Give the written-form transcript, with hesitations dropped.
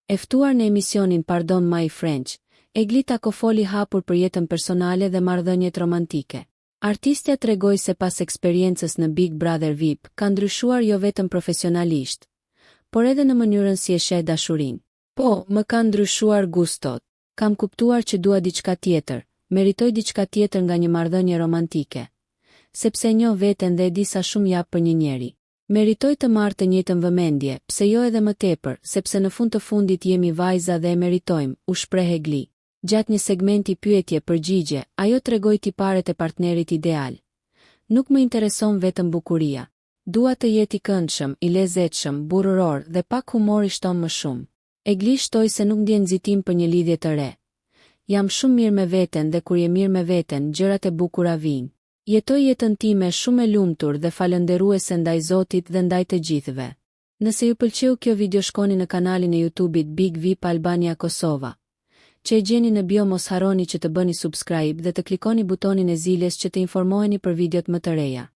E ftuar në emisionin Pardon My French, Eglita foli hapur për jetën personale dhe marrëdhëniet romantike. Artistja tregoi se pas eksperiencës në Big Brother VIP, ka ndryshuar jo vetëm profesionalisht, por edhe në mënyrën si e sheh dashurinë. Po, më ka ndryshuar gustot. Kam kuptuar që dua diçka tjetër, meritoj diçka tjetër nga një marrëdhënie romantike. Sepse njoh veten dhe e di sa shumë jap për një njeri. Meritoj të marr të njëjtën vëmendje, pse jo edhe më tepër, sepse në fund të fundit jemi vajza dhe e meritojmë, u shpreh Egli. Gjatë një segmenti pyetje-përgjigje, ajo tregoi tiparet e partnerit ideal. Nuk më intereson vetëm bukuria. Dua të jetë i këndshëm, i lezetshëm, burrëror dhe pak humor i shton më shumë. Egli shtoi se nuk ndjen nxitim për një lidhje të re. Jam shumë mirë me veten dhe kur je mirë me veten, gjërat e bukura vijnë. Jetoj jetën time shumë e lumtur dhe falënderuese ndaj Zotit dhe ndaj të gjithëve. Nëse ju pëlqeu kjo video, shkoni në kanalin e YouTube-it Big VIP Albania Kosova, që e gjeni në bio. Mos harroni që të bëni subscribe dhe të klikoni butonin e ziljes që të informoheni për videot më të reja.